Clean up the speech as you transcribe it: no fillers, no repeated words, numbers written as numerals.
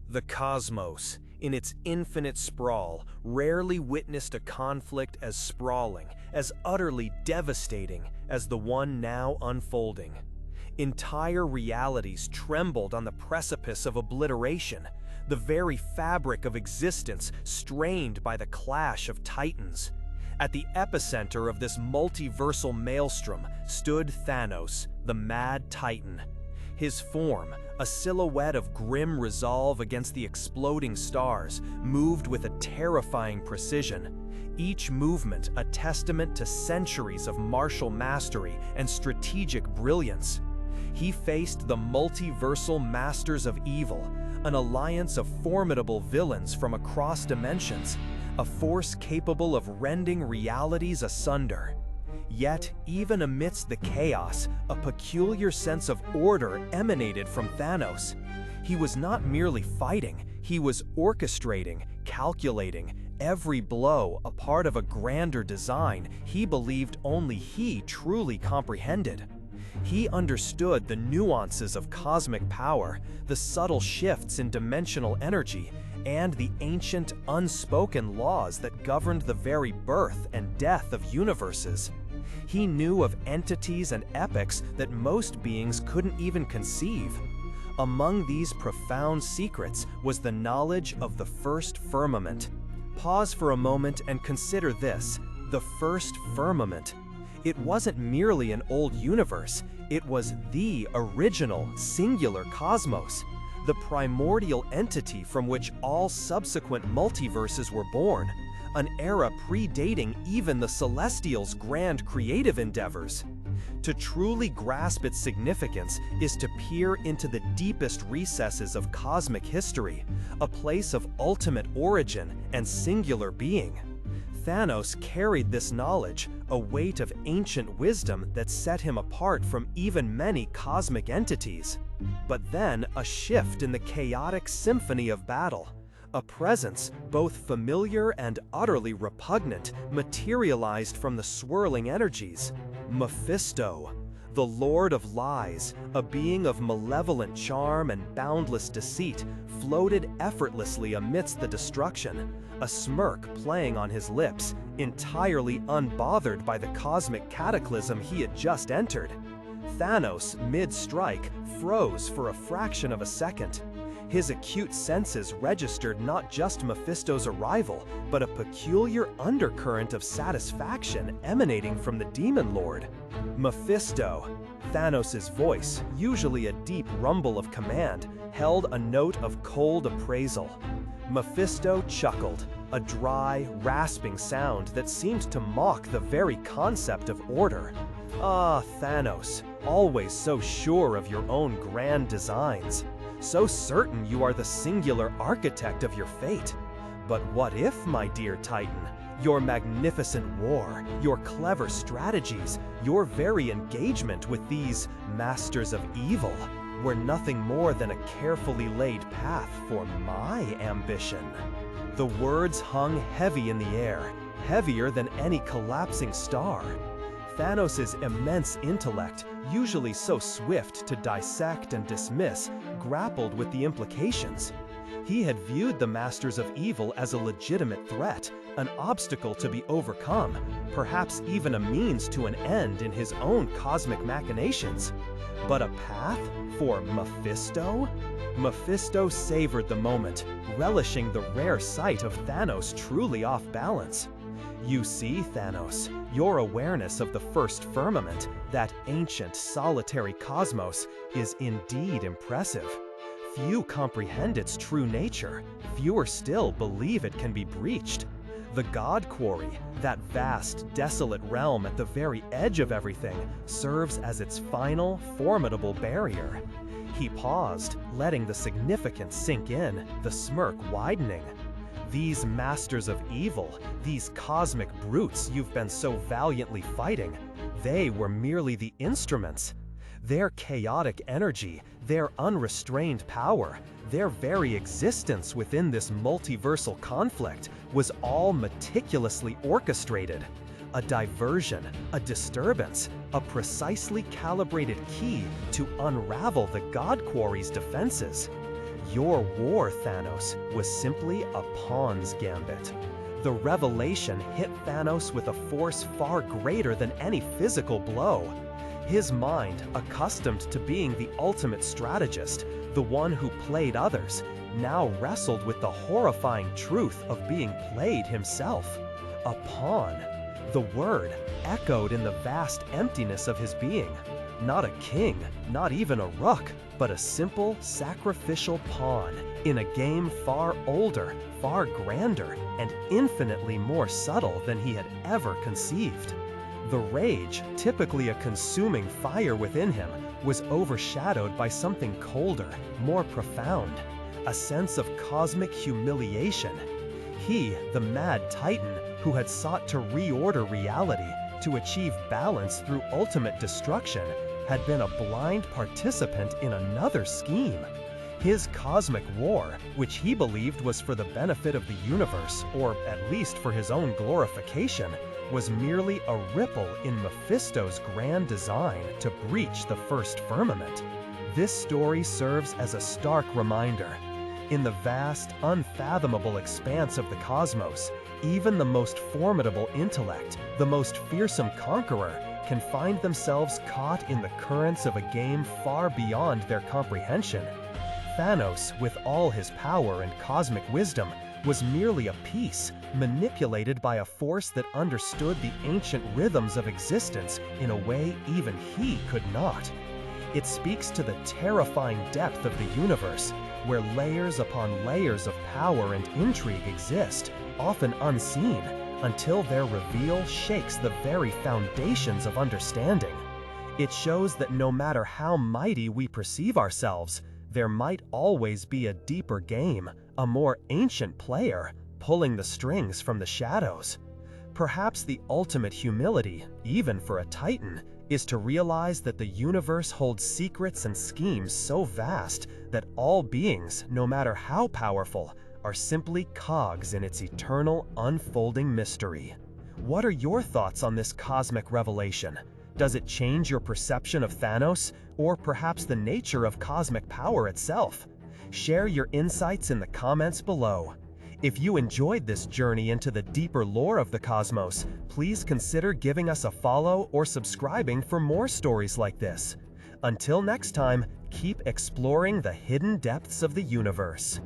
The cosmos, in its infinite sprawl, rarely witnessed a conflict as sprawling, as utterly devastating as the one now unfolding. Entire realities trembled on the precipice of obliteration, the very fabric of existence strained by the clash of titans. At the epicenter of this multiversal maelstrom stood Thanos, the Mad Titan. His form, a silhouette of grim resolve against the exploding stars, moved with a terrifying precision. Each movement a testament to centuries of martial mastery and strategic brilliance. He faced the multiversal masters of evil, an alliance of formidable villains from across dimensions, a force capable of rending realities asunder. Yet, even amidst the chaos, a peculiar sense of order emanated from Thanos. He was not merely fighting, he was orchestrating, calculating, every blow a part of a grander design he believed only he truly comprehended. He understood the nuances of cosmic power, the subtle shifts in dimensional energy, and the ancient, unspoken laws that governed the very birth and death of universes. He knew of entities and epochs that most beings couldn't even conceive. Among these profound secrets was the knowledge of the First Firmament. Pause for a moment and consider this: the First Firmament. It wasn't merely an old universe, it was the original, singular cosmos, the primordial entity from which all subsequent multiverses were born, an era predating even the Celestials' grand creative endeavors. To truly grasp its significance is to peer into the deepest recesses of cosmic history, a place of ultimate origin and singular being. Thanos carried this knowledge, a weight of ancient wisdom that set him apart from even many cosmic entities. But then a shift in the chaotic symphony of battle. A presence, both familiar and utterly repugnant, materialized from the swirling energies. Mephisto, the Lord of Lies, a being of malevolent charm and boundless deceit, floated effortlessly amidst the destruction, a smirk playing on his lips, entirely unbothered by the cosmic cataclysm he had just entered. Thanos, mid-strike, froze for a fraction of a second. His acute senses registered not just Mephisto's arrival, but a peculiar undercurrent of satisfaction emanating from the Demon Lord. Mephisto, Thanos' voice, usually a deep rumble of command, held a note of cold appraisal. Mephisto chuckled, a dry, rasping sound that seemed to mock the very concept of order. Ah, Thanos, always so sure of your own grand designs. So certain you are the singular architect of your fate. But what if, my dear Titan, your magnificent war, your clever strategies, your very engagement with these masters of evil were nothing more than a carefully laid path for my ambition? The words hung heavy in the air, heavier than any collapsing star. Thanos' immense intellect, usually so swift to dissect and dismiss, grappled with the implications. He had viewed the Masters of Evil as a legitimate threat, an obstacle to be overcome, perhaps even a means to an end in his own cosmic machinations. But a path for Mephisto? Mephisto savored the moment, relishing the rare sight of Thanos truly off balance. You see, Thanos, your awareness of the First Firmament, that ancient, solitary cosmos, is indeed impressive. Few comprehend its true nature, fewer still believe it can be breached. The God Quarry, that vast, desolate realm at the very edge of everything, serves as its final, formidable barrier. He paused, letting the significance sink in, the smirk widening. These masters of evil, these cosmic brutes you've been so valiantly fighting, they were merely the instruments. Their chaotic energy, their unrestrained power, their very existence within this multiversal conflict was all meticulously orchestrated. A diversion, a disturbance, a precisely calibrated key to unravel the God Quarry's defenses. Your war, Thanos, was simply a pawn's gambit. The revelation hit Thanos with a force far greater than any physical blow. His mind, accustomed to being the ultimate strategist, the one who played others, now wrestled with the horrifying truth of being played himself. A pawn. The word echoed in the vast emptiness of his being. Not a king, not even a rook, but a simple, sacrificial pawn in a game far older, far grander, and infinitely more subtle than he had ever conceived. The rage, typically a consuming fire within him, was overshadowed by something colder, more profound, a sense of cosmic humiliation. He, the mad titan, who had sought to reorder reality, to achieve balance through ultimate destruction, had been a blind participant in another scheme. His cosmic war, which he believed was for the benefit of the universe, or at least for his own glorification, was merely a ripple in Mephisto's grand design to breach the First Firmament. This story serves as a stark reminder. In the vast, unfathomable expanse of the cosmos, even the most formidable intellect, the most fearsome conqueror, can find themselves caught in the currents of a game far beyond their comprehension. Thanos, with all his power and cosmic wisdom, was merely a piece, manipulated by a force that understood the ancient rhythms of existence in a way even he could not. It speaks to the terrifying depth of the universe, where layers upon layers of power and intrigue exist, often unseen, until their reveal shakes the very foundations of understanding. It shows that no matter how mighty we perceive ourselves, there might always be a deeper game, a more ancient player, pulling the strings from the shadows. Perhaps the ultimate humility, even for a titan, is to realize that the universe holds secrets and schemes so vast that all beings, no matter how powerful, are simply cogs in its eternal, unfolding mystery. What are your thoughts on this cosmic revelation? Does it change your perception of Thanos, or perhaps the nature of cosmic power itself? Share your insights in the comments below. If you enjoyed this journey into the deeper lore of the cosmos, please consider giving us a follow or subscribing for more stories like this. Until next time, keep exploring the hidden depths of the universe.